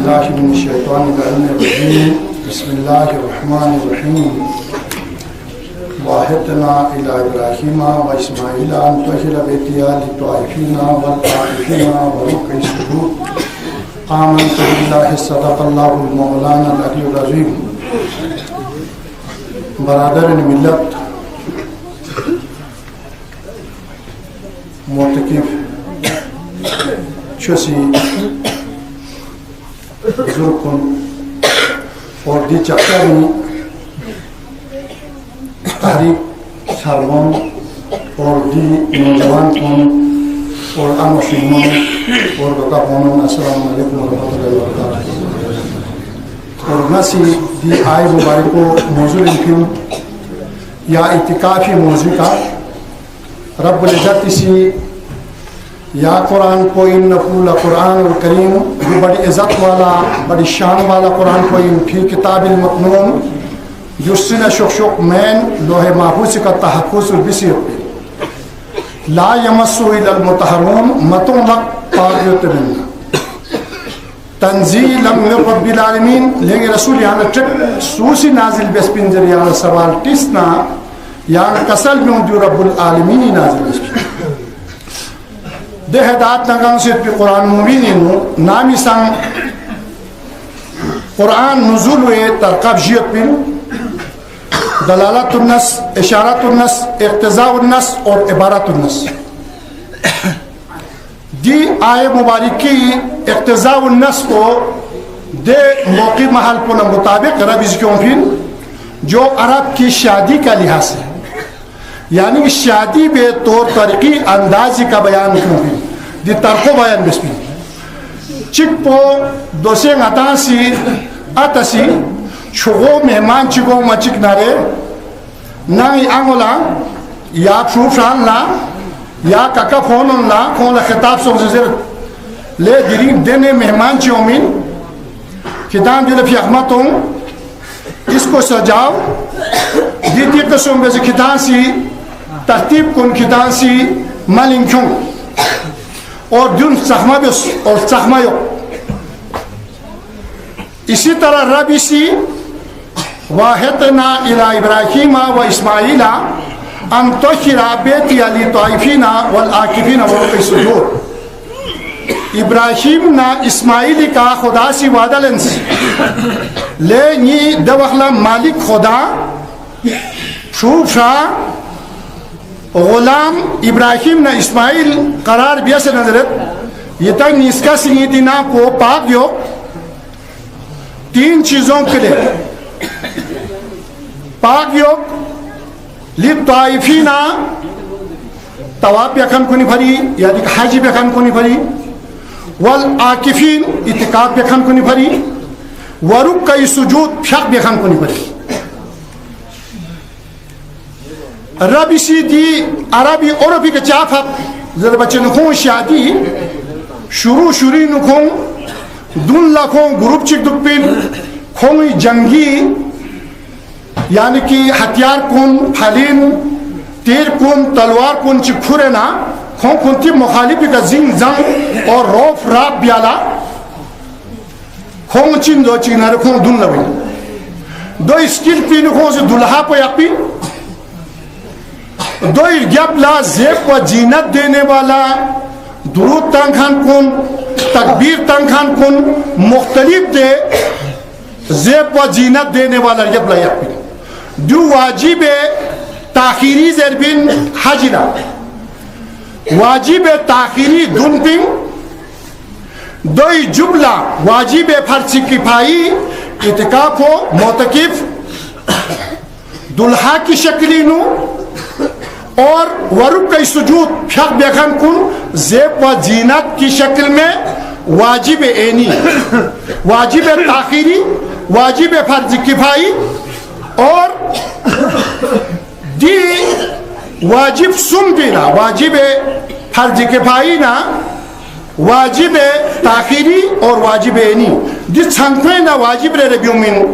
بالله من الشيطان الرجيم بسم الله الرحمن الرحيم وعهدنا إلى إبراهيم وإسماعيل أن طهر بيتي للطائفين والعاكفين وركع السجود آمنت بالله صدق الله المولانا العلي العظيم. برادران ملت معتکف چوسی بزرگ کن اور دی چکرنی تحریک سالمان اور دی نوجوان کن اور مسلمان اور بقا قانون السلام علیکم ورحمۃ اللہ وبرکاتہ. اور نسی دی آئے مبارک کو موضوع انکیوں یا اعتکافی موضوع کا رب العزت اسی یا قرآن کو انکو لقرآن الکریم جو بڑی عزت والا بڑی شان والا قرآن کو ان فی کتاب المکنون جو سنہ شخشق مین لوح محفوظ کا تحفظ البصیر لا یمسو الا المطہرون متوں لق طاغیت منا تنزیل من رب العالمین. لیکن رسول یہاں ٹک سوسی نازل بس پنجر یہاں سوال ٹسنا یہاں کسل میں جو رب العالمین نازل بس دے ہدایت نگان سے پی قرآن مبینین نامی سان قرآن نزول ہوئے ترقب جیت پین دلالت النس اشارت النس اقتضاء النس اور عبارت النس. دی آئے مبارکی اقتضاء النس کو دے موقع محل کو مطابق رب کیوں پھر جو عرب کی شادی کا لحاظ ہے یعنی شادی بے طور طریقی اندازی کا بیان کیوں بھی دی ترکو بیان بسپی چک پو دوسیں اتاسی اتسی چھگو مہمان چگو مچک نارے نائی آنگولا یا پروفران لا یا ککا فونن لا کون خطاب سوک زیر لے دریب دینے مہمان چیومین کتان دیل فی احمدوں اس کو سجاؤ دیتی قسم بیزی کتان سی ترتیب کن کتان سی ملنگ کیوں اور دن سخمہ بیس اور سخمہ یو. اسی طرح رب اسی واحدنا الى ابراہیم و اسماعیل ان طہر بیتی للطائفین والعاکفین ورکع السجود. ابراہیم نا اسماعیل کا خدا سی وعدہ لنس لے نی دوخلا مالک خدا شوف شاہ غلام ابراہیم نا اسماعیل قرار بیا سے نظرت یہ تک نیسکا سنگی دینا کو پاک یو تین چیزوں کے لئے پاک یو للطائفین تواب یکن کنی بھری یعنی حج یکن کنی بھری والعاکفین اتقاف یکن کنی بھری ورکع السجود فق یکن کنی بھری. رب اسی دی عربی عربی کے چافت زر بچے نکھوں شادی شروع نکھوں دن لکھوں گروپ چک دک پین کھوئی جنگی یعنی کہ ہتھیار کن پھلین تیر کن تلوار کن چک کھورے نا کھوں کنتی مخالفی کا زنگ زنگ اور روف راب بیالا کھوں چین دو چین رکھوں دن لبین دو اسکیل پین کھوں سے دلہا پہ یک پین دوئی گیبلا زیب و جینت دینے والا درود تنخان کن تکبیر تنخان کن مختلف دے زیب و جینت دینے والا گیبلا یقین دو واجب تاخیری زربین حجرہ واجب تاخیری دن پن دوئی جملہ واجب فرض کفائی اعتکاف و معتکف دلہا کی شکلی نو اور ورکع السجود فق بیخن کن زیب و زینت کی شکل میں واجب عینی واجب تاخیری واجب فرض کفائی اور دی واجب سن دینا واجب فرض کفائی نا واجب تاخیری اور واجب عینی دی چھنکویں نا واجب رہ بیومین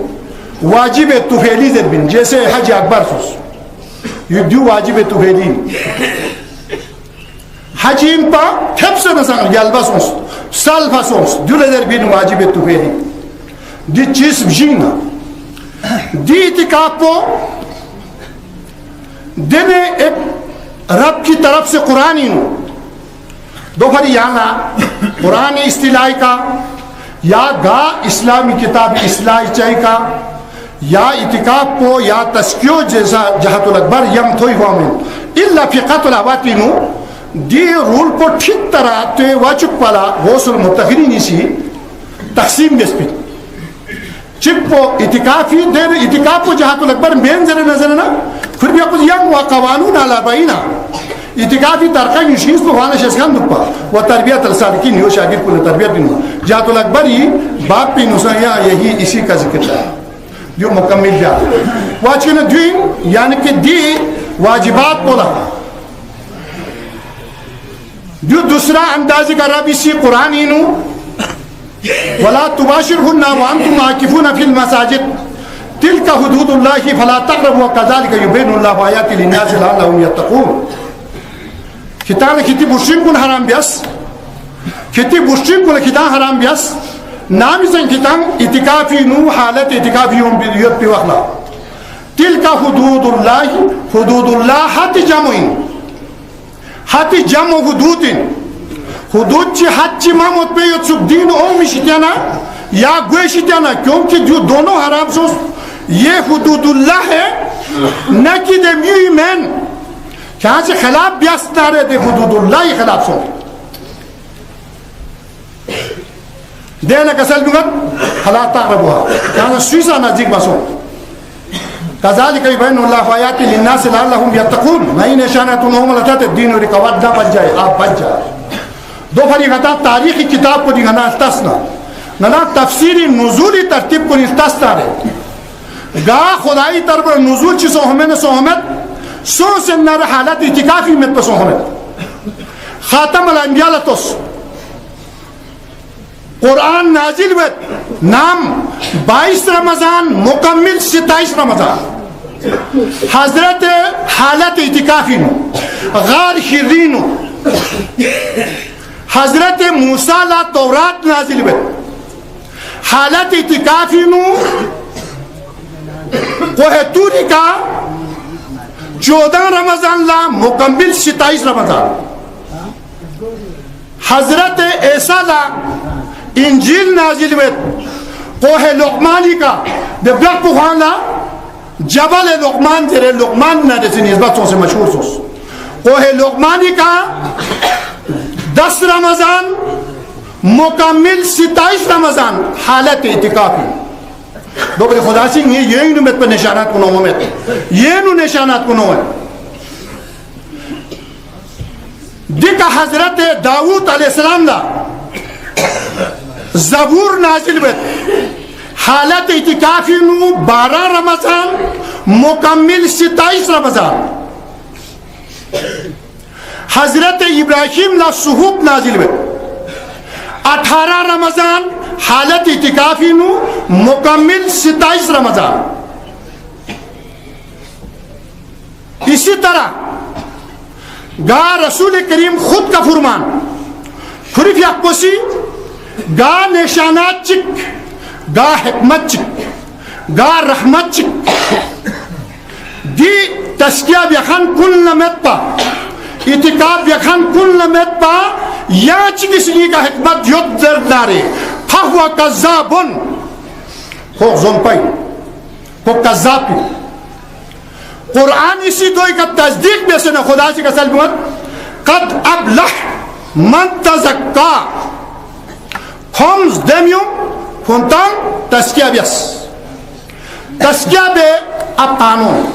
واجب توفیلی زربین جیسے حج اکبر سوس یہ دیو واجب توفیلی حجین پا تھپ سے نسان یلبس Salfasos, düleler bin vacibet tufehi. Di çiz bjina. Di itikapo dene ek رب کی طرف سے قرآنی نو دوپہر یانا قرآن اصطلاحی کا یا گا اسلامی کتاب اصلاحی چاہی کا یا اتقاب کو یا تسکیو جیسا جہت الاکبر یم تھوئی وامن اللہ فقط العواتی نو دی رول کو ٹھیک طرح تے واچک پالا غوصل متخرینی سی تقسیم گس پی چپو اتقافی دیر اتقاف کو جہت الاکبر مین ذرے نظر نا پھر بھی اپنے یم و قوانون علا بائینا اتقافی ترقی نشیز تو خوانا شیسکان دکپا و تربیت الصادقین یو شاگرد کو تربیت دنوا جہت الاکبر ہی باپ پی نسائیہ یہی اسی کا ذکر ہے جو مکمل جا واچکن دوین یعنی کہ دی واجبات بولا جو دوسرا اندازی کا رب اسی قرآن انو ولا تباشرهن وانتم عاكفون في المساجد تلك حدود الله فلا تقربوا كذلك يبين الله آياته للناس لعلهم يتقون کتاب کتی بشرین کن حرام بیاس کتی بشرین کن کتاب حرام بیاس نامی سن کتاب اتقافی نو حالت اتقافی ہم بیدیت پی وقلا تلك حدود الله حدود الله حتی جمعین حتی جمع حدودین حدود چی حد چی ماموت پہ یوت سب دین اومی شتیانا یا گوے شتیانا کیونکہ جو دونوں حرام سوس یہ حدود اللہ ہے نہ کی دے میوی مین کہاں سے خلاف بیاست نہ رہے دے حدود اللہ ہی خلاف سو دے لکا سل بگت حلا تقربوها کہاں سے سویسا نزدیک بسو کذالک یبین اللہ آیات للناس لعلهم یتقون نئی نشانت انہوں لتات دین و رکوات نہ بچ جائے آپ بچ جائے دو فریقتا تاریخی کتاب کو دیگنا استثنا ننا تفسیری نزولی ترتیب کو استثنا رہے گا خدای طرف نزول چی سوہمت سوہمت سو سنر حالت اتقافی مت پر سوہمت خاتم الانبیاء لتوس قرآن نازل وید نام 22 رمضان مکمل 27 رمضان حضرت حالت اتقافی نو غار حری نو حضرت موسیٰ لا تورات نازل بید حالت اتقافی نو کوہ توری کا 14 رمضان لا مکمل 27 رمضان حضرت عیسیٰ لا انجیل نازل بید کوہ لقمانی کا دے بلک پخوان لا جبل لقمان تیرے لقمان نا جیسے نسبت سے مشہور سوس کوہ لقمانی کا 10 رمضان مکمل 27 رمضان حالت اعتکافی دو بلے خدا سنگھ یہ نمت پر نشانات کو نومت یہ نو نشانات کو نومت دیکھا حضرت داود علیہ السلام دا زبور نازل بیت حالت اعتکافی نو 12 رمضان مکمل 27 رمضان حضرت ابراہیم لا صحوب نازل بیت 18 رمضان حالت اعتکافی نو مکمل 27 رمضان اسی طرح گا رسول کریم خود کا فرمان خریف یکپسی گا نشانات چک گا حکمت چک گا رحمت چک دی تسکیہ بیخان کل نمت پا اتقاب بیخان کل نمت پا یا چکسنی کا حکمت یود درد نارے فہو کذابن خوک زون پائی خوک کذاب پی قرآن اسی دوئی کا تصدیق میں سے خدا سے کسل بہت قد ابلح من تزکا خمز دمیوم فنتان تسکیہ بیس تسکیہ بے اب قانون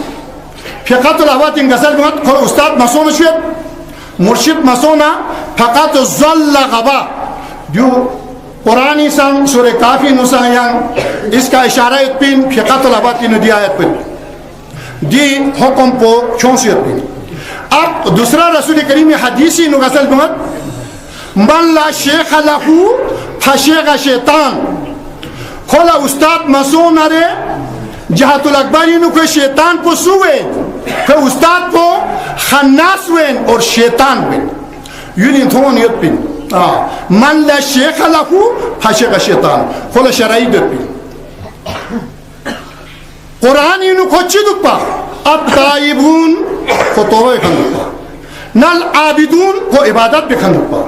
فقط الحوات ان کسل بہت استاد مسون شوید مرشد مسونا فقط ظل غبا جو قرآنی سنگ سورہ کافی نسائیان اس کا اشارہ پین فقط الحوات کی ندی آیت پین دی حکم کو چونسیت پین اب دوسرا رسول کریم حدیثی نغسل بہت من لا شیخ لہو فشیخ شیطان کھولا استاد مسون ارے جہت الاکبری نو کہ شیطان کو سوید کہ استاد کو خناس وین اور شیطان وین یونی تھون یت پین من لا شیخ له فشیخ الشیطان خلا شرعی دپی قرآن اینو کچی دپا الطائبون کو توبہ بکن دپا نل عابدون کو عبادت بکن دپا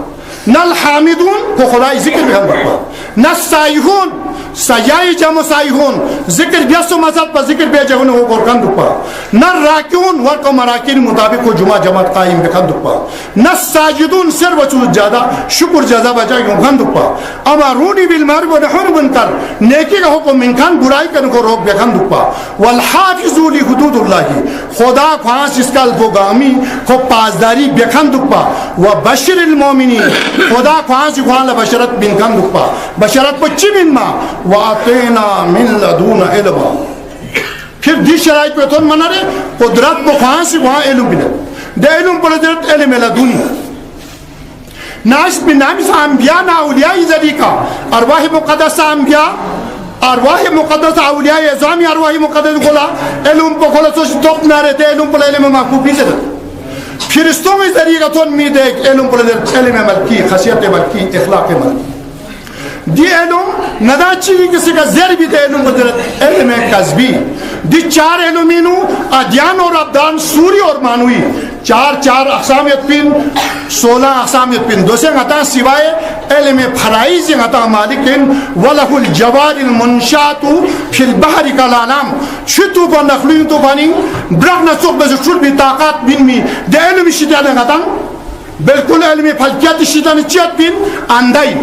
نل حامدون کو خدای ذکر بکن دپا نل سائحون سیائی جمع سائحون ذکر بیسو مذہب پر ذکر بے جہن ہو گرکن دپا نل راکیون ورکو مراکین مطابق کو جمعہ جماعت قائم بکن دپا نل ساجدون سر وچو جادا شکر جزا بجا گن دپا اما رونی بالمعروف ونہی منکر نیکی کا حکم منکان برائی کرنے کو روک بکن دپا والحافظو لحدود اللہ خدا خواہاں سسکال کو گامی کو پاسداری بکن دپا وبشر المومنین خدا خواہاں سی خواہاں لبشرت بنکن دپا بشرت پچی بن ما وَأَتَيْنَا مِن لَدُونَ عِلْمًا پھر دی شرائط پہ تو منع رہے قدرت کو خواہاں سے وہاں علم بلد دے علم پر حضرت علم لدونی ناس بنامی انبیاء نا اولیاء ذریقہ ارواح مقدس انبیاء ارواح مقدس اولیاء ازامی ارواح مقدس کھولا علم پر کھولا سوچ توپ نہ رہے دے علم پر علم محبوبی سے پھر اس تو میں ذریقہ تو امید ہے علم پر علم ملکی خصیت ملکی اخلاق ملکی دی علم ندا چیزی کسی کا زیر بھی دے علم قدرت علم قذبی دی چار علمینو ادیان اور ابدان سوری اور مانوی چار اقسامیت پین 16 اقسامیت پین دو سے غطا سوائے علم فرائض غطا مالکن وَلَهُ الْجَوَارِ الْمُنْشَاتُ فِي الْبَحْرِ كَالْأَعْلَامِ شتو پا نخلوین تو پانی برق نسوق بزرچور بھی طاقت بین می دے علم شیطان غطا بالکل علم فلکیت شیطان چیت پین اندائی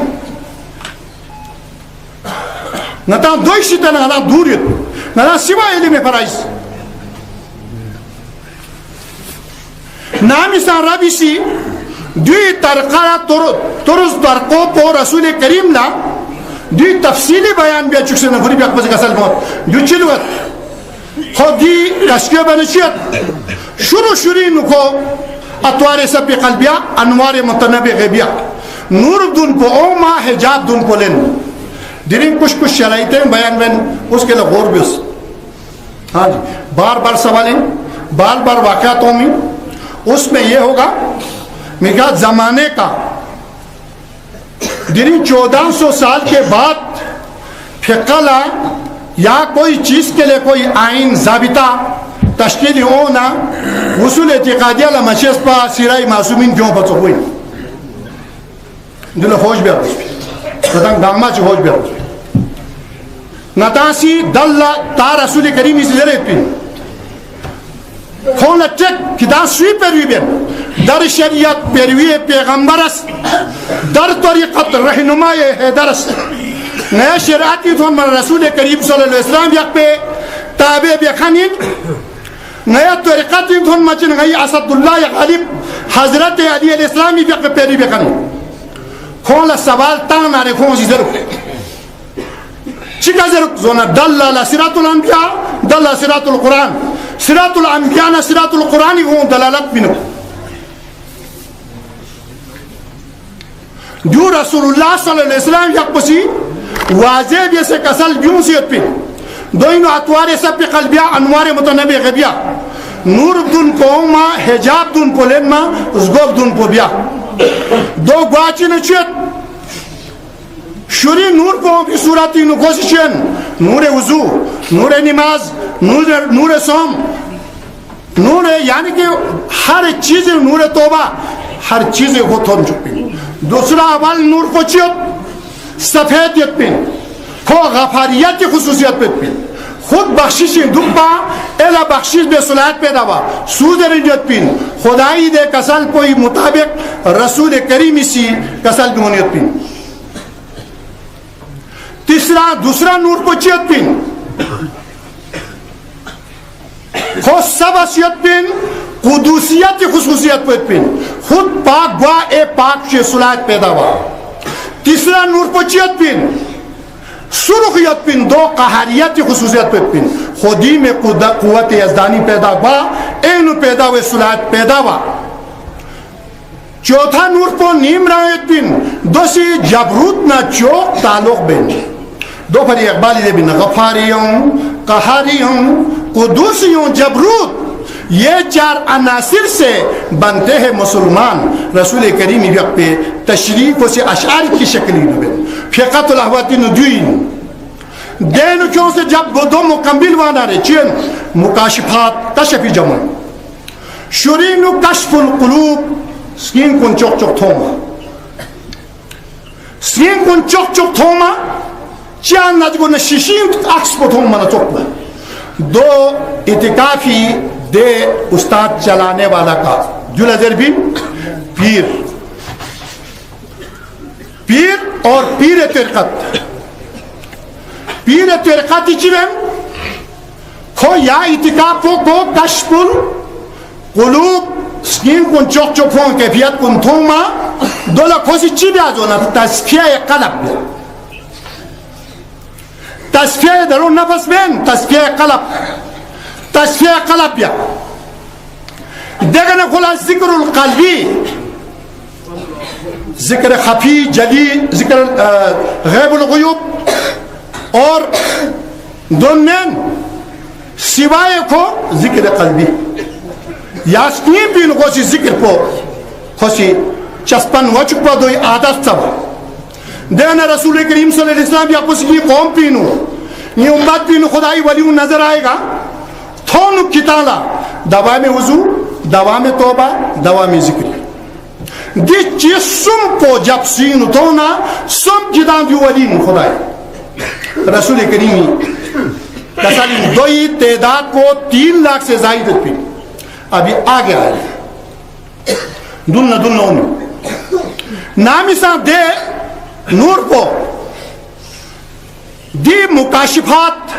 نتا دوی شیطان غطا دوریت نتا سوا علم فرائض نامی سان ربی سی دوی ترقا ترز ترقو پو رسول کریم لا دوی تفصیلی بیان بیا چکسے نفری بیا اقبازی کسل موت جو چلوت خود دی کشکیو بنشیت شروع نکو اتوار سب قلبیا انوار متنبع غیبیا نور دون کو اوما حجاب دون کو لین درین کچھ شرائطیں بیان بین اس کے لئے غور بھی ہاں جی بار سوالیں بار واقعاتوں میں اس میں یہ ہوگا میگا زمانے کا درین 1400 سال کے بعد فقہ یا کوئی چیز کے لئے کوئی آئین ضابطہ تشکیل ہونا وصول اعتقادیہ لمشیس پا سیرائی معصومین کیوں بچو ہوئی دل خوش بیا بدن گاما چی ہوش بیا نتاسی دل تا رسول کریم اسی ذریعت پین خون لچک کہ دا سوی پیروی بین در شریعت پیروی پیغمبر است در طریقت رہنمائی حیدر است نیا شریعتی تو من رسول کریم صلی اللہ علیہ وسلم یک پہ تابع بیخانین نیا طریقتی تو من غی اسد اللہ غالب حضرت علی علیہ السلامی یک پہ پیروی بیخانین خون لسوال تان آرے خون سی ضرور چکا ضرور زونا دلال سرات الانبیاء دلال سرات القرآن سرات الانبیاء نا سرات القرآنی ہوں دلالت بینو جو رسول اللہ صلی اللہ علیہ وسلم یک پسی واضح بیسے کسل بیون سیت پی دوینو اتوار سب پی قلبیاء انوار متنبع غبیاء نور دن کو ما حجاب دن کو لین ما زگوب دن کو بیا دو گواچی نچیت شوری نور کو بھی صورتی نکوششن نور وضو نور نماز نور سوم نور یعنی کہ ہر چیز نور توبہ ہر چیز کو تھوڑ چکے دوسرا اول نور کو چیت سفیدیت پین خو غفاریت کی خصوصیت پین خود بخشش دکپا الا بخشش بے صلاحیت پیدا ہوا سود رجت پین خدائی دے کسل کوئی مطابق رسول کریمی سی کسل گمونیت پین دوسرا نور کو چیت پین خود سب اسیت پین قدوسیت کی خصوصیت پین خود پاک گوا اے پاک سے صلاحیت پیدا ہوا تیسرا نور کو چیت پین سرخیت پین دو قہاریت کی خصوصیت پین خودی میں قوت یزدانی پیدا ہوا اینو پیدا ہوئے صلاحیت پیدا ہوا چوتھا نور کو نیم رایت پین دوسری جبروت نہ چوک تعلق بین دو پر اقبالی دے بین غفاریوں قہاریوں قدوسیوں جبروت یہ 4 عناصر سے بنتے ہیں مسلمان. رسول کریم وقت پہ تشریح کو سے اشعار کی شکلی نبی فقط الاحواتین دوین دین کیوں سے جب وہ 2 مکمل وانا رہے چین مکاشفات کشفی جمع شرین کشف القلوب سکین کن چوک چوک تھوما سکین کن چوک چوک تھوما چیان نجگو نشیشین اکس کو تھوما نا چوک 2 اتکافی دے استاد چلانے والا کا جلزر بن پیر اور پیر ترقت پیر ترقتی چیویں کھو یا اتکاف کو کشف القلوب سکین کن چوک چوک ہوں کیفیت کن تھوما دولا کھوسی چی بیا جونا تزکیہ قلب بیا تزکیہ درون نفس بین تزکیہ قلب بیا دیکھنے کھولا ذکر القلبی ذکر خفی جلی ذکر غیب الغیوب اور دونین سوائے کو ذکر قلبی یاسنی بین خوشی ذکر پو خوشی چسپن وچک پا دوئی عادت سب دینا رسول کریم صلی اللہ علیہ وسلم یا کسی کی قوم پینو یہ امت پینو خدای ولیو نظر آئے گا تھونو کتالا دوا میں وضو دوا میں توبہ دوا میں ذکر دی چیز سم پو جب سینو تونا سم جدان دیو ولین خدای رسول کریمی تسلیم دوئی تعداد کو 3 لاکھ سے زائد پینو ابھی آگے آئے دن نامی سا دے نور کو دی مکاشفات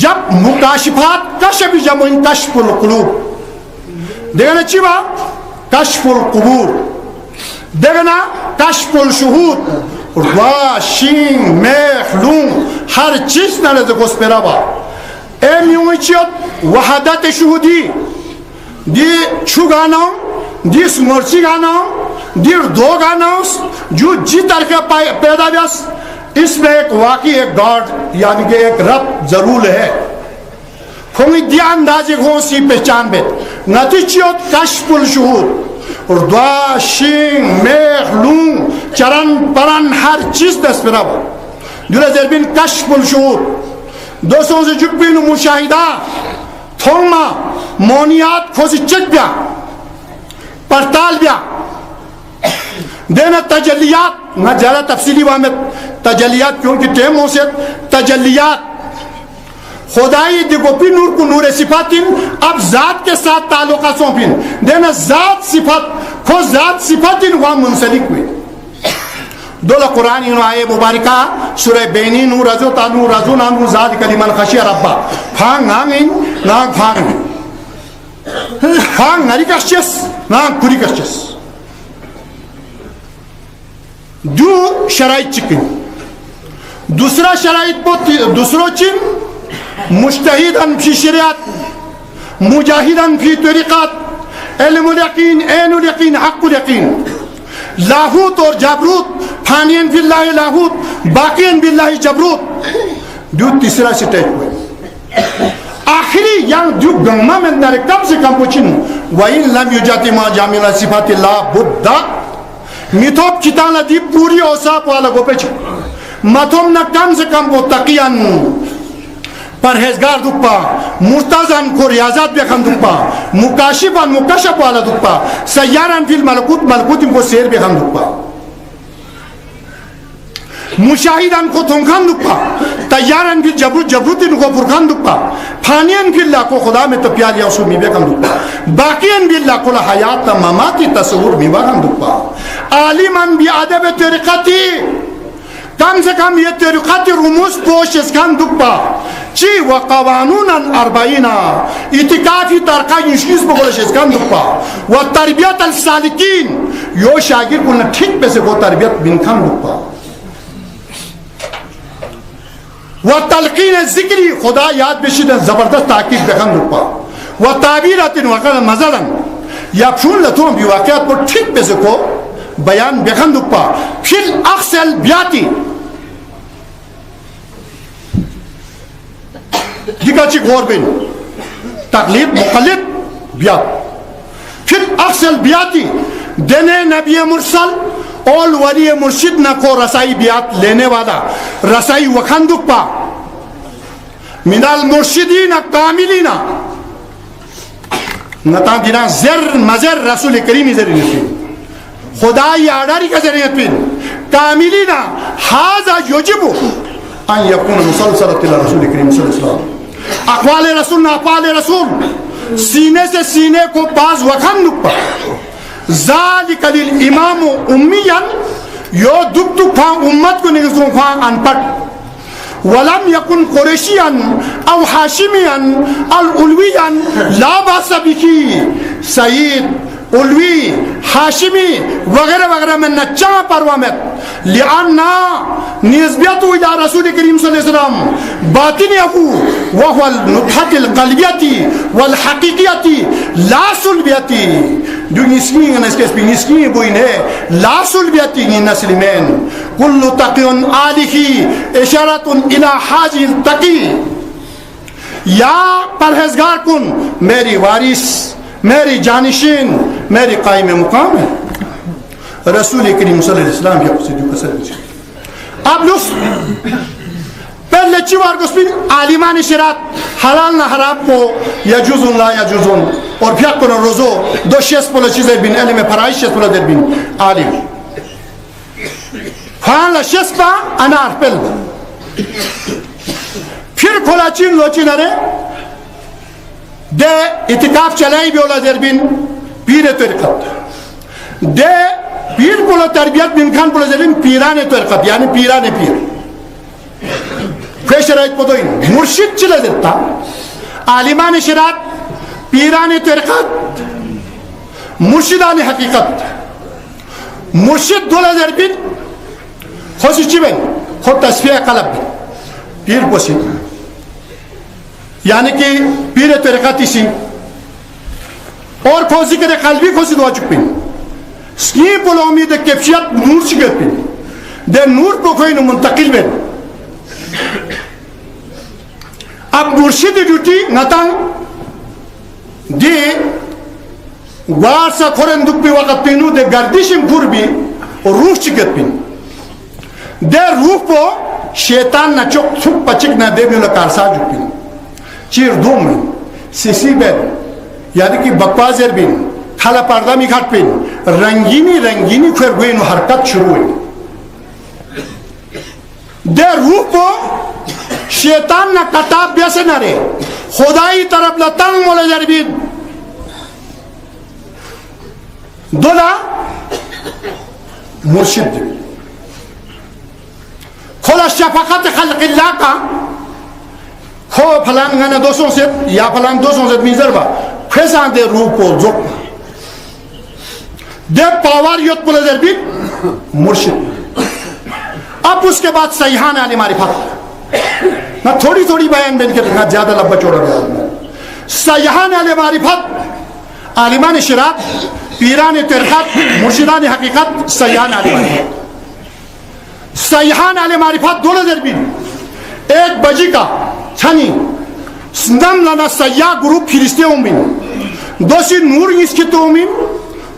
جب مکاشفات کشف جمعین کشف القلوب دیکھنا چیوا کشف القبور دیکھنا کشف الشہود روا شین میخ لون ہر چیز نہ لے گوس پیرا با وحدت شہودی دی چھو گاناؤں دی سمرچی گاناؤں دی دو گاناؤں جو جی طرح پیدا بیاس اس میں ایک واقعی ایک گاڈ یعنی کہ ایک رب ضرور ہے کھومی دی اندازی کھون سی پہچان بیت نتیجیت کشف الشہود اور دعا شین میخ لون چرن پرن ہر چیز دست پر رب جلے زربین کشف الشہود دوستوں سے جک بین مشاہدہ تھوما مونیات کھوسی چک بیا پرتال بیا دینا تجلیات نہ زیادہ تفصیلی وامت تجلیات کیونکہ ٹیم ہو سے تجلیات خدای دیکھو پی نور کو نور صفاتین اب ذات کے ساتھ تعلقہ سونپین دینا ذات صفات کھو ذات صفاتین وہاں منسلک ہوئی دولا قرآن انہوں آئے مبارکہ سورہ بینی نور رضو تانو رضو نامو زاد کلیمان خشی ربا پھانگ آنگین نام پھانگ پھانگ نری کشچس نام کری کشچس دو شرائط چکن دوسرا شرائط پوت دوسرو چن مجتہدن فی شریعت مجاہدن فی طریقات علم الیقین عین الیقین حق الیقین لاہوت اور جبروت فانین باللہ لاہوت باقین باللہ جبروت جو تیسرا سٹیج ہوئے آخری یعنی جو گنگمہ میں اندر کم سے کم پوچھن وَإِن لَمْ يُجَاتِ مَا جَامِلَ صِفَاتِ اللَّهِ بُدَّ میتھوب چتانا دی پوری اوصاف والا گو پیچھ متھوم نہ کم سے کم کو تقیان پرہیزگار دکپا مرتازن کو ریاضات بیخن دکپا مکاشفان مکاشف والا دکپا سیاران فی الملکوت ملکوتیم کو سیر بیخن دکپا مشاہدان کو تنخان دکپا تیاران فی جبروت جبروتین کو فرخان دکپا فانیان فی اللہ کو خدا میں تپیال یا اصول می بیخن دکپا باقیان فی اللہ کو حیات مماتی تصور می بیخن دکپا عالمان بی عدب طریقتی کم سے کم یہ طریقات رموز پوش اس کان دکپا چی و قوانونا اربعینا اتکافی ترقای نشکیز بگولش اس کان دکپا و تربیت السالکین یو شاگیر کو ٹھیک پہ سے وہ تربیت بن کان دکپا و تلقین ذکری خدا یاد بشید زبردست تحقیق بخان دکپا و تعبیرات وقت مزلن یا پشون لطون بی واقعات پر ٹھیک پہ سے کو بیان بخان دکپا پھر اخسل بیاتی دیکھا چی غور بین تقلید مقلد بیعت. پھر اکثر بیعتی دینے نبی مرسل اور ولی مرشد نہ کو رسائی بیعت لینے والا رسائی وخندق پا من المرشدین کاملین نتان دینا زر مزر رسول کریمی زر نفین خدای آداری کا ذریعت پین کاملین حاضا یجبو ان یکون مسلسلت اللہ رسول کریم صلی اللہ علیہ وسلم اقوال رسول نہ افعال رسول سینے سے سینے کو باز وخندق پا ذالک للامام امیا یو دک دک پھان امت کو نگزوں پھان انپٹ ولم يكن قريشيا او هاشميا العلويا لا باس به سعید علوی ہاشمی وغیرہ وغیرہ میں نچا پروا میں لأننا نسبیت الى رسول کریم صلی اللہ علیہ وسلم باطنیہ وهو النطحة القلبیتی والحقیقیتی لا سلبیتی جو نسکی نسکیس بھی نسکی بوئی نے لا سلبیتی نسلمین کل تقیون آلہی اشارت الى حاجی التقی یا پرہزگار کن میری وارث میری جانشین میری قائم مقام ہے رسول کریم صلی اللہ علیہ وسلم کی اقصدی قصد اب لس پہلے چیوار گسپین عالمان شرات حلال نہ حرام کو یجوزن لا یجوزن اور پھیک کنن روزو دو شیس پولا چیزیں بین علم پرائش شیس پولا در بین عالم فان لشیس پا انار پل پھر کھولا چین لو چین ارے دے اتقاف چلائی بھی اولا در بین پیر طریقت دے پیر پولا تربیت بین خان پولا در بین پیران طریقت یعنی پیران پیر کوئی شرائط پتوئی مرشد چلا دیتا عالمان شرات پیران طریقت مرشدان حقیقت مرشد دولا در بین خوشی چی بین خود تصفیہ قلب بین پیر پوسی یعنی کہ پیر طریقتی سی اور کو ذکر قلبی کو سی دعا چک پین سکی پول امید کیفیت نور چکت پین دے نور پو کوئی نو منتقل بین اب مرشد ڈیوٹی نتان دی وارسا کھورن دک پی وقت پینو دے گردشم پور بھی روح چکت پین دے روح پو شیطان نا چک سک پچک نا دے بیولا کارسا جک پین چیر دوم سیسی بین یعنی کہ بکوازر بین تھالا پردہ می گھٹ پین رنگینی رنگینی کھر گوئی نو حرکت شروع ہوئی دے روح کو شیطان نا کتاب بیسے نہ رے خدای طرف لطنگ مولا جربین دولا مرشد دی کھولا شفقت خلق اللہ کا کھو پھلان گانا 200 سے یا پھلان 200 سے میزر با پھیسان دے روح کو زک دے پاور یوت پلے در بھی مرشد اب اس کے بعد سیحان علی معرفت نہ تھوڑی تھوڑی بیان بین کے نہ زیادہ لبا چوڑا گیا سیحان علی معرفت عالمان شرات پیران ترخت مرشدان حقیقت سیحان علی معرفت سیحان علی معرفت دولے در بھی ایک بجی کا چھنی سندم لنا سیاہ گروپ پھرستے ہومین دوسی نور نیس کی تو ہومین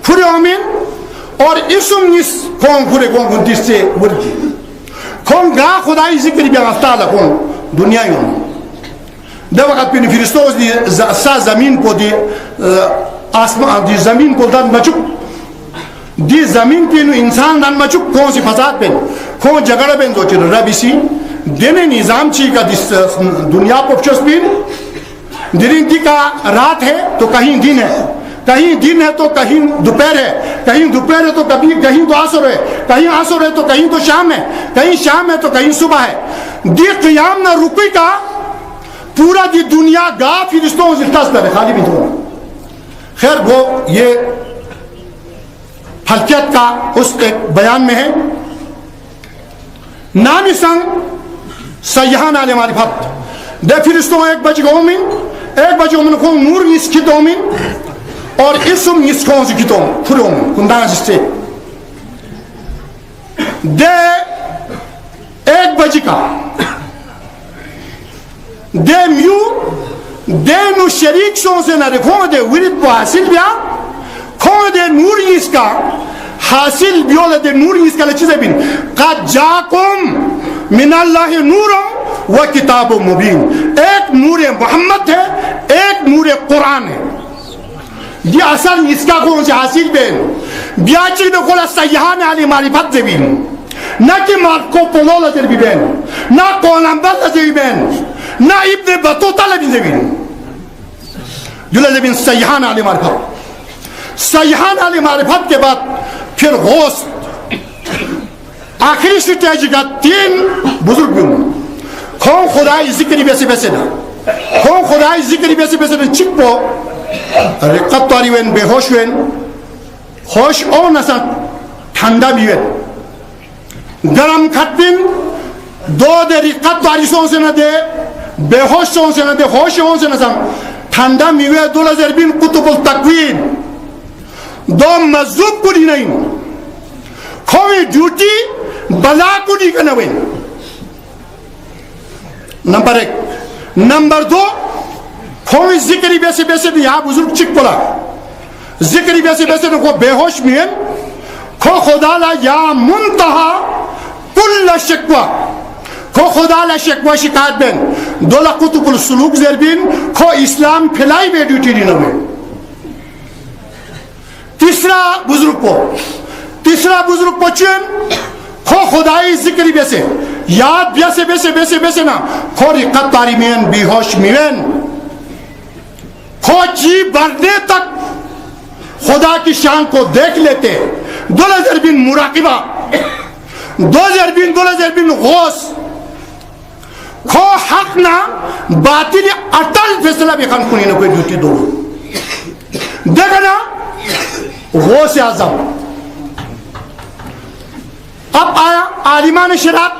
پھرے ہومین اور اسم نیس کون پھرے کون گھنٹیس سے ورگی کون گا خدای ذکر بیا افتالا کون دنیا ہومین دے وقت پینی پھرستو دی سا زمین کو دی آسمان دی زمین کو دن مچک دی زمین پینو انسان دن مچک کون سی فساد پین کون جگڑ پین دو چیر ربی سی دینے نظام چی کا دنیا کو چسپین دن دی کا رات ہے تو کہیں دن ہے کہیں دن ہے تو کہیں دوپہر ہے کہیں دوپہر ہے تو کہیں تو عصر ہے کہیں عصر ہے تو کہیں تو شام ہے کہیں شام ہے تو کہیں صبح ہے دی قیام نہ رکی کا پورا دی دنیا گا فرشتوں سے تصدر ہے خالی بھی تو خیر وہ یہ حلقیت کا اس ایک بیان میں ہے نامی سنگ سیحان علی معرفت دے فرشتوں ایک بجی کو اومین ایک بجی اومین کو نور نیس کی تو اومین اور اسم نیس کو اومین کی تو اومین پھر اومین کندانا جستے دے ایک بجی کا دے میو دینو شریک سون سے نہ رکھوں دے ورد کو حاصل بیا کھوں دے نور اس کا حاصل بیول دے نور اس کا لچیزے بین قد جاکم من اللہ نور و کتاب مبین. ایک نور محمد ہے, ایک نور قرآن ہے. یہ اصل اس کا کون سے حاصل بین بیاچی میں کھولا سیحان علی معرفت سے بین نہ کہ مارکو پولو لزر بھی بین نہ کولمبر لزر بھی بین نہ ابن بطوطہ لزر بھی بین جو لزر بین سیحان علی معرفت. سیحان علی معرفت کے بعد پھر غوث آخری سٹیج کا 3 بزرگ بھی ہوں. کھوں خدای ذکری بیسے بیسے نا کھوں خدای ذکری بیسے بیسے نا چک پو رقت تواری وین بے ہوش وین ہوش او نسا ٹھنڈا بھی وین گرم کھت بین دو دے رقت تواری سون سے نہ دے بے ہوش سون سے نہ دے ہوش سون سے نہ ٹھنڈا میوے دولا زربین قطب التقوین دو مذہب کو دی نہیں کھوئی ڈیوٹی بلا کو دی کنا وین. نمبر 1. نمبر 2 کھوئی ذکری بیسے بیسے دی یہاں بزرگ چک پلا ذکری بیسے بیسے دی کو بے ہوش مین کھو خدا لا یا منتہا کل شکوہ کھو خدا لا شکوہ شکایت بین دولا قطب السلوک زربین کھو اسلام پھیلائی بے ڈیوٹی دی نوے. تیسرا بزرگ کو چین کھو خدای ذکری بیسے یاد بیسے بیسے بیسے بیسے نا کھو رقت تاری مین بی ہوش مین کھو جی بھرنے تک خدا کی شان کو دیکھ لیتے 2000 مراقبہ 2000 غوث کھو حق نا باطل اٹل فیصلہ بھی خان کنی نا کوئی ڈیوٹی دو دیکھا نا غوث اعظم. اب آیا عالمان شریعت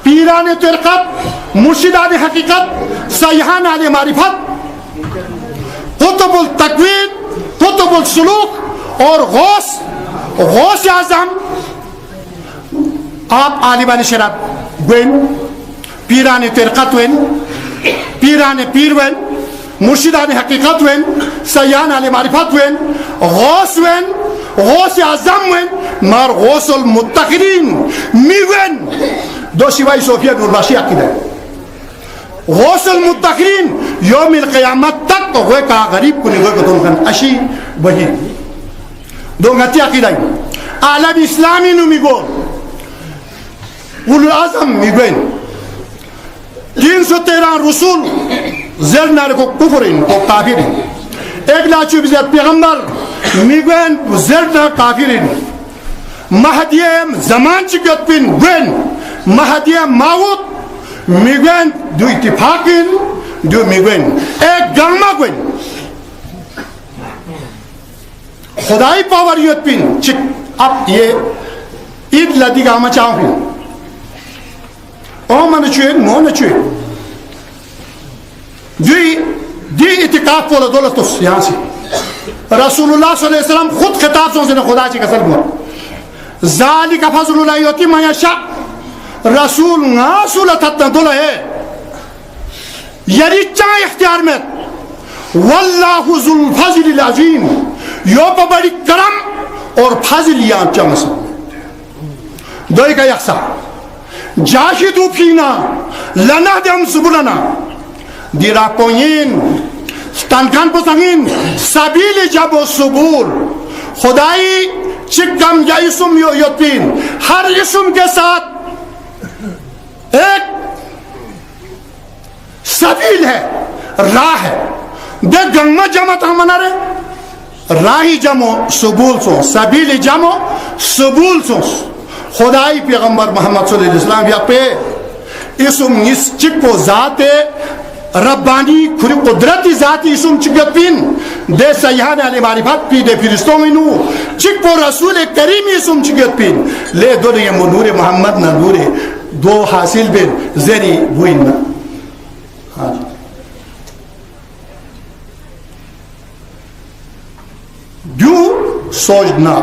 پیران طریقت مرشدان حقیقت سیحان علی معرفت قطب التقوین قطب السلوک اور غوث اعظم. آپ عالمان شریعت گوین پیران طریقت وین پیران پیر وین مرشدان حقیقت وین سیحان علی معرفت when Ghaus when Ghaus Azam when مار غوث المتقرین می وین دو شیوائی صوفیہ نورباشی عقیدہ غوث المتقرین یوم القیامت تک تو ہوئے کہا غریب کو نہیں ہوئے کہ تم کن اشی وہی دو گھتی عقیدہ عالم اسلامی نو می گو اولو اعظم می گوین 313 رسول زیر نارے کو کفرین کو کافرین 1,24,000 پیغمبر میگوین زیر نارے کافرین مہدی زمان چکت پین گوین مہدی ماوت میگوین دو اتفاقین دو میگوین ایک گرما گوین خدای پاوریت پین چک. اب یہ عید لدی گاما چاہوں او من چوین مو نہ چوین دی اتقاف پولا دولتوس یہاں سے رسول اللہ صلی اللہ علیہ وسلم خود خطاب سن سے خدا چی کسل گوا ذالک فضل اللہ یوتی ما یشاء رسول ناسولتتنا دولا ہے یری چاہ اختیار میں واللہ ذو الفضل العظیم یو پا بڑی کرم اور فضل یہاں چمس دوئی کا یقصہ جاشدو فینا لنہدہم سبلنا دیرا پوین تنکان پسنگین سبیل جب و سبول خدائی چکم یا اسم یوتین ہر اسم کے ساتھ ایک سبیل ہے راہ ہے دے گنگمہ جمع تا منا رہے راہی جمع سبول سو سبیل جمع سبول سو خدای پیغمبر محمد صلی اللہ علیہ وسلم یا پہ اسم اس چک کو ذات ربانی کھری قدرتی ذاتی اسم چکت پین دے سیحان علی معرفت پی دے فرشتوں میں نو چک کو رسول کریمی اسم چکت پین لے دو یہ نور محمد نہ نور دو حاصل بین زیری بوین نا دیو سوچنا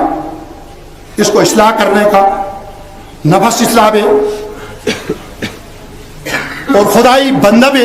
اس کو اصلاح کرنے کا نفس اصلاح بے اور خدائی بندہ بے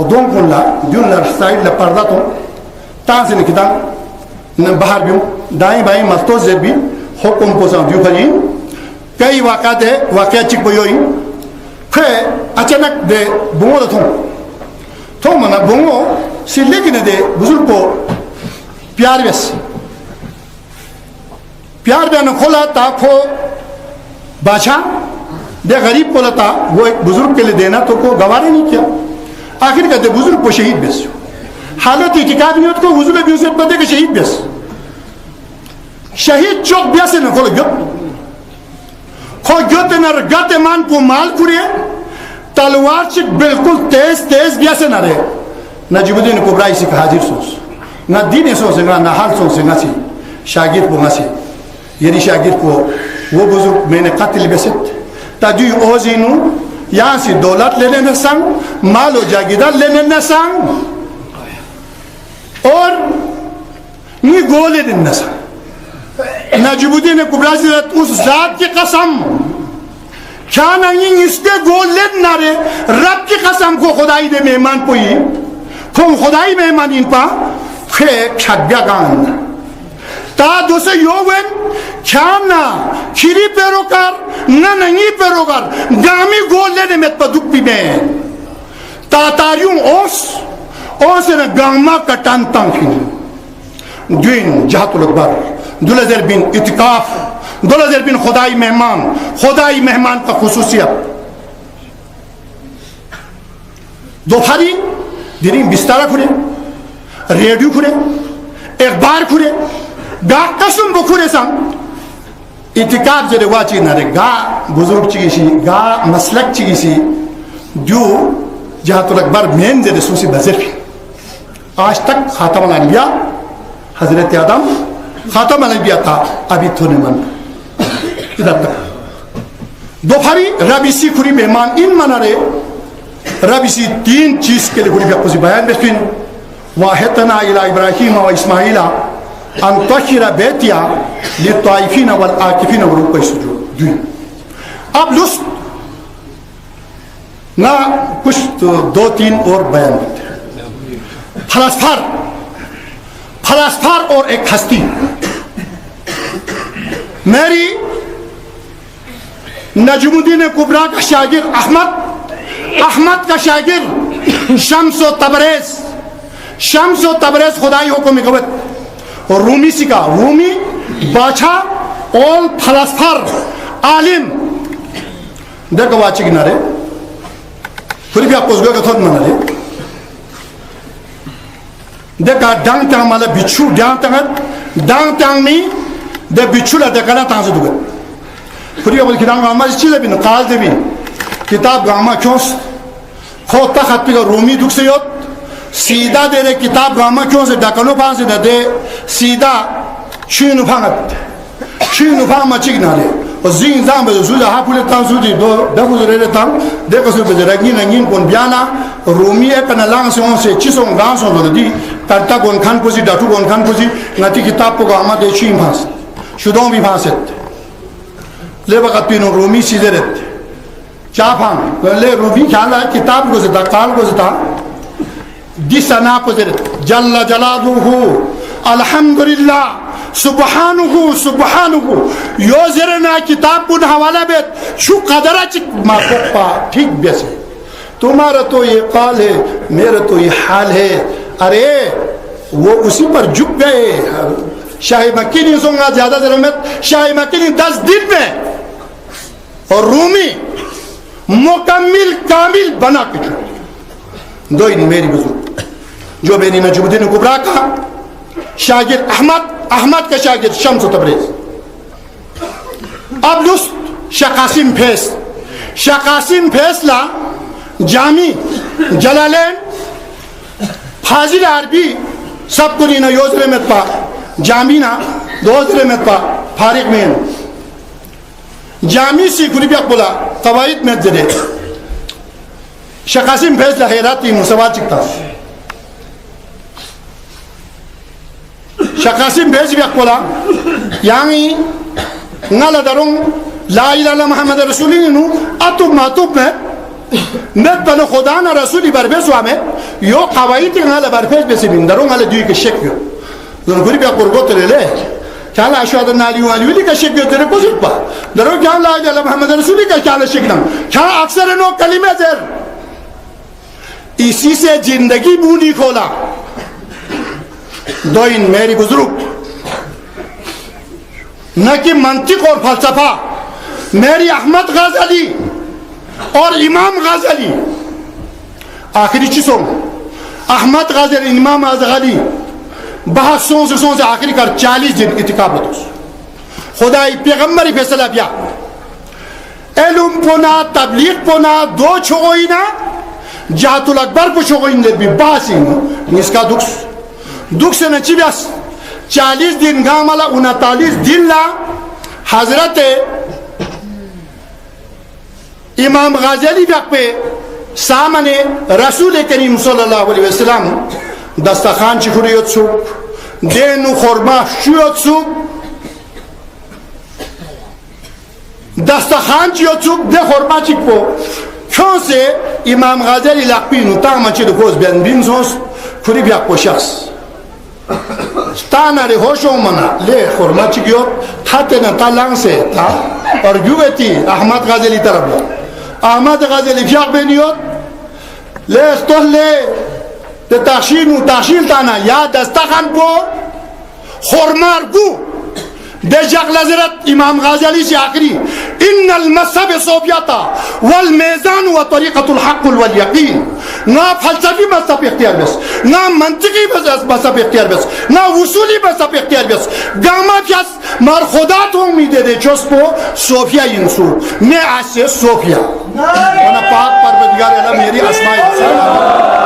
دون کن لا دیون لا سائل لا پردہ تو تانسے نکتان باہر بیوں دائیں بائیں مستوز زیر بھی حکم پوزان دیو پھرین کئی واقعات ہے واقعات چک بیوئی پھر اچانک دے بونگو دا تھوں منا بونگو سی لیکن دے بزرگ کو پیار بیس پیار بیانو کھولا تا کھو بادشاہ دے غریب کو لتا وہ ایک بزرگ کے لیے دینا تو کو گوارے نہیں کیا آخر کہتے بزرگ کو شہید بیس حالت اعتقاد نہیں ہوتا کو حضور بھی اسے پتے کہ شہید بیس شہید چوک بیسے نہ کھولا گیت نہ گت مان کو مال کھڑے تلوار چک بالکل تیز تیز بیسے نہ رہے نہ نجیب کبرائی سے حاضر سوس نہ دین سوس نہ حال سوس نہ سی شاگرد کو نہ سی یعنی شاگرد کو وہ بزرگ میں نے قتل بیست تاجی اوزینو یہاں سے دولت لینے نہ سنگ مال و جاگیدار لینے نہ سنگ اور یہ گولے دن نہ سنگ نجیب الدین کبریٰ سے اس ذات کی قسم کیا نہیں اس کے گول لین نہ رہے رب کی قسم کو خدائی دے مہمان پوئی کو خدائی مہمان ان پا پھیک چھک بیا گان تا دوسے یوون کھانا کھیری پیروکار نہ نہیں پیروکار گامی گول لینے میں پا دک پی میں تا تاریوں اوس نے گاما کٹان تانکھیں دوین جہت الاکبر دولزر بن اتقاف دولزر بن خدائی مہمان کا خصوصیت دوپہری دنی بستارہ کھڑے ریڈیو کھڑے اخبار کھڑے گا قسم بکھڑے سن اتقاف جرے واچی نہ رہے گا بزرگ چیزی گا مسلک چیزی جو جہت الاکبر مین جرے سوسی بزر بھی آج تک خاتم الانبیاء حضرت آدم خاتم الانبیاء تھا ابھی تھونے من ادھر تک دوپہری رب اسی کھڑی مہمان ان منا رہے رب اسی تین چیز کے لئے کھڑی بیاکوزی بیان بسکن واحتنا الى ابراہیم و اسماعیل ان تخیر بیتیا لطائفین والآکفین ورکع سجود اب لست نہ کچھ دو تین اور بیان کرتے ہیں فلسفار اور ایک ہستی میری نجم الدین کبریٰ کا شاگرد احمد کا شاگرد شمس و تبریز خدائی حکم قوت اور رومی سکا رومی بادشاہ اور فلسفر عالم دیکھو واچی کنارے پھر بھی آپ کو اس گوئے کا تھوڑ منا لے دیکھا ڈانگ تانگ مالا بچھو ڈانگ تانگ نہیں دے بچھو لا دیکھا تانگ سے دوگے پھر بھی آپ کو کتاب گاما اس چیزیں بھی نقال دے بھی کتاب گاما کیوں خود تا خط پی کا رومی دکھ سے یوت سیدھا دے رہے کتاب گاما کیوں سے ڈاکنو پان سے دے سیدھا شوینو پان مچک نہ لے اور زین زام بے سوزا ہاں پھولے تاں سوزی دکھو سے رہے تاں دیکھو سے بے رنگین کون بیانا رومی ایک نلانگ سے ہوں سے چیسوں گان سوں دو دی کرتا کون کھان پوزی ڈاٹو کون کھان پوزی نتی کتاب کو گاما دے چین پھانس شدوں بھی پھانسет لے وقت پینو رومی سیدھے رہتے چاہ پھان لے رومی خیال ہے کتاب کو زدہ قال کو زدہ دی سنا کو زدہ جل جلالہ الحمدللہ سبحانہ یو زرنا کتاب کن حوالہ بیت شو قدرہ چک ما پا ٹھیک بیسے تمہارا تو یہ قال ہے میرا تو یہ حال ہے ارے وہ اسی پر جھک گئے شاہ مکی نہیں سنگا زیادہ ضرورت شاہ مکی نہیں 10 دن میں اور رومی مکمل کامل بنا کے چھوڑی دو ہی میری بزرگ جو میں نے نجم الدین کبریٰ کا شاگرد احمد کا شاگرد شمس و تبریز اب لست شاہ قاسم فیصلہ جامی جلالین فاضل عربی سب کو نینا یوزر میں پا جامینا دوزر میں پا فارغ میں جامی سی گریبی اقبلہ قوائد میں دے شاہ قاسم فیصلہ حیراتی مسوال چکتا شاہ قاسم فیصلہ اقبلہ یعنی نالا درون لا الہ الا محمد رسولی نو اتوب ماتوب میں نت بنو خدا نا رسولی بربے سوا میں yo qawaiti ngala barfes besi bin daro ngala duy ke shekyo don guri be qurgot lele kala ashhadu an la ilaha illallah ka shekyo tere ko zippa daro kala la ilaha illallah muhammad rasul ka kala sheknam kala aksar no kalime zer اسی سے زندگی بونی کھولا. دو ان میری بزرگ نہ کہ منطق اور فلسفہ میری احمد غزالی اور امام غزالی آخری چیزوں احمد غزالی امام غزالی بہت سون سے آخری کر 40 دن اتقاب لطوس خدای پیغمبری فیصلہ بیا علم پونا تبلیغ پونا دو چھوئینا جہت الاکبر کو چھوئین دے بھی باسی اس کا دکھ سے نچی بیاس 40 دن گامالا 39 دن لا حضرت امام غزالی بیاک پہ سامنے رسول کریم صلی اللہ علیہ وسلم دستخان چکھوریت سو دینو خورما شویت سو دستخان چیت سو دے خورما چک پو کیوں سے امام غزالی لقبینو تاما چی دکوز بین سوس کھوری بیاک پو شخص تانا ری ہوشو منا لے خورما چکیوت تھاتے نا تا لانگ سے تھا اور گویتی احمد غزالی طرف لے احمد غزالی بیاک بینیوت لے استوہ لے تخشیل تانا یا دستخان پو خورمار گو دے جاک لذرت امام غزالی سے آخری ان المذہب صوفیاتا والمیزان و طریقت الحق والیقین نا فلسفی مذہب اختیار بس نا منطقی مذہب اختیار بس نا وصولی مذہب اختیار بس گاما پیاس مار خدا تو امیدے دے چوس پو صوفیہ ینسو میں آج سے صوفیہ انا پاک پروردگار اللہ میری اسماء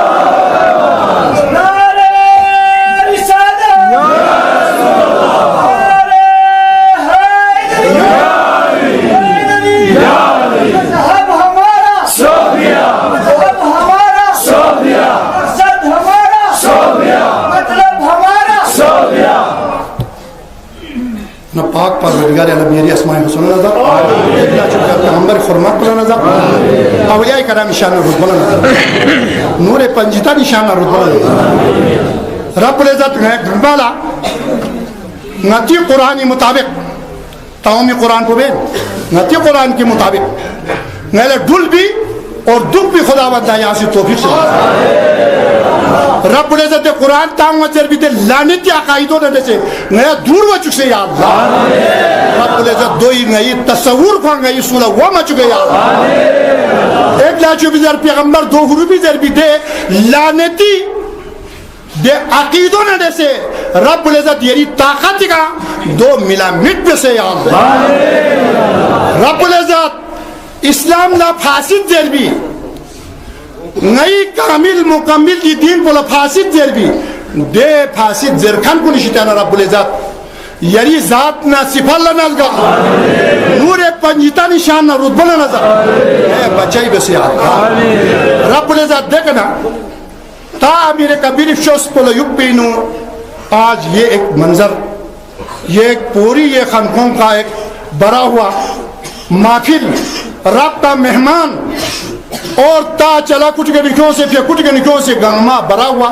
نہ پاک پروردگار عالم میری اسماء حسن نظر اتنا چکا پیغمبر فرمات پلا نظر اولیاء کرام شان رتبہ بلا نظر نور پنجتا نشان رتبہ بلا نظر رب العزت گنبالا نتی قرآن مطابق تاومی قرآن کو بین نتی قرآن کے مطابق نیلے ڈھل بھی اور دکھ بھی خدا بندہ یہاں سے توفیق سے رب العزت قرآن تاؤں وچر بھی دے لانتی عقائدوں نے سے نیا دور وچک سے یا اللہ رب العزت دوئی نئی تصور کھوان گئی سولہ وہ مچکے یا اللہ ایک لاچو بھی در پیغمبر دو حروفی در بھی دے لانتی دے عقیدوں نے سے رب العزت یری طاقت کا دو ملا مٹ پہ سے یا اللہ رب العزت اسلام لا فاسد در بھی نئی کامل مکمل کی دین بولا فاسد زیر بھی دے فاسد زرخان کو نشتانا رب العزت یری ذات نا صفر لنزگا نور پنجیتا نشان نا رتبہ لنزگا اے بچائی بسی آقا رب العزت دیکھنا تا امیر کبیر فشوس پولا یب پینو آج یہ ایک منظر یہ ایک پوری یہ خانقوں کا ایک بڑا ہوا محفل رابطہ مہمان اور تا چلا کچھ کے نکھوں سے پھر کچھ کے نکھوں سے گنما بھرا ہوا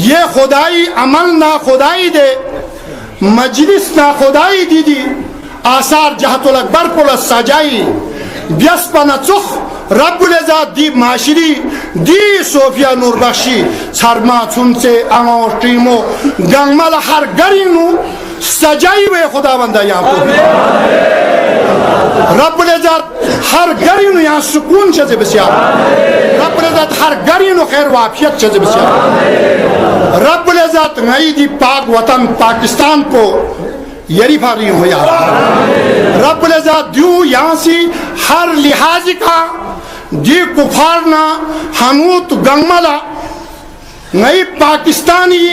یہ خدائی عمل نہ خدائی دے مجلس نہ خدائی دی دی آثار جہت الاکبر پولا سجائی بیس پنا چخ رب العزت دی معاشری دی صوفیہ نور بخشی سرما چون سے آنگو ٹیمو گنگمال ہر گرینو سجائی ہوئے خدا بندہ یہاں کو رب العزت ہر گرینو یہاں سکون چیزے بسیار رب العزت ہر گرینو خیر وافیت چیزے بسیار رب العزت نئی دی پاک وطن پاکستان کو یری فاغی ہو یا رب العزت دیو یہاں سی ہر لحاظی کا دی کفارنا حنوت گنگمالا نئی پاکستانی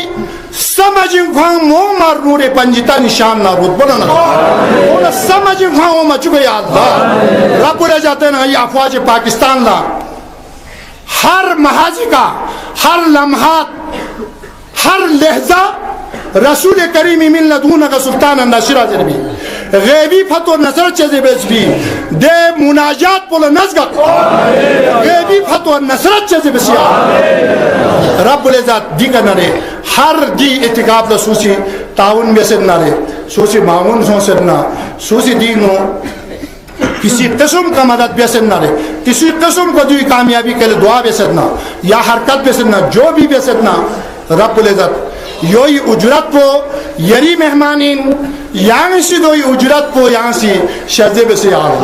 سمجھیں کھاں مو مار نور پنجتا نشان نہ رود بلنا اونا سمجھیں کھاں مو مچکے یا اللہ رب العزت نئی افواج پاکستان لا ہر محاذی کا ہر لمحات ہر لحظہ رسول کریم من لدونک سلطان ناشرہ جنبی غیبی فتو نصرت چیزی بیس بھی دے مناجات پولا نزگت غیبی فتو نصرت چیزی بسیا رب العزت دی کنارے ہر دی اتقاب لسوسی تعاون بیسد نارے سوسی معاون سوسدنا سوسی دینو کسی قسم کا مدد بیسد نارے کسی قسم کو دوی کامیابی کے لئے دعا بیسدنا یا حرکت بیسدنا جو بھی بیسدنا رب العزت یوی اجرت پو یری مہمانین یہاں سی دوی اجرت پو یہاں سی شہزے بسی آل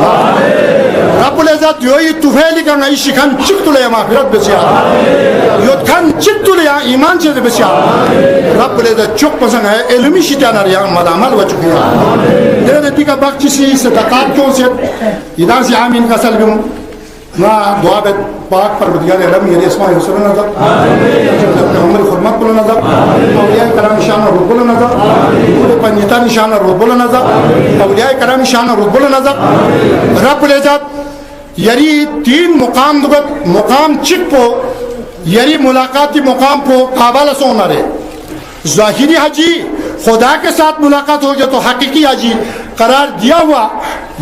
رب العزت یوی توفیلی کا نئی شکھن چکتو لیا مغفرت بسی آل یود کھن چکتو لیا ایمان چیز بسی آل رب العزت چک پسنگ ہے علمی شیطان ریا مدامل و چکی آل دے دیتی کا بخشی سی صدقات کیوں سے ادان سی آمین کا سلگم نا دعا بیت پاک پروردگار علم یعنی اسماء حسن نظر عمر خرمت بلو نظر اولیاء کرام شان رب بلو نظر پورے پنجتان شان رب بلو نظر اولیاء کرام شان رب بلو نظر رب العزت یری تین مقام دگت مقام چک پو یری ملاقاتی مقام پو قابل سونا رہے ظاہری حجی خدا کے ساتھ ملاقات ہو جائے تو حقیقی حجی قرار دیا ہوا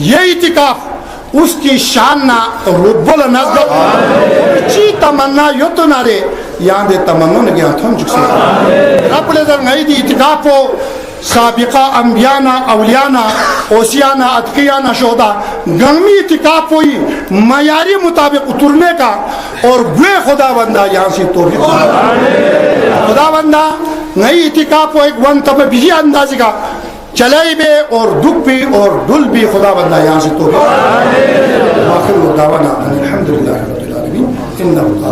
یہ اعتکاف اس کی شان نہ رب النزد چی تمنا یو تو نہ رے یہاں دے تمنا نہ گیا تھن جکسے رب العزت نہیں دی اتقاف کو سابقہ انبیاءنا اولیاءنا اوسیانا اتقیانا شہدہ گنمی اتقاف ہوئی معیاری مطابق اترنے کا اور گوے خدا بندہ یہاں سے توڑی خدا بندہ نئی اتقاف ہو ایک ون تب بھی اندازی کا چلائی بے اور دکھ بھی اور دل بھی خدا بندہ یہاں سے توڑی آخر دعوانا الحمدللہ رب العالمین انہا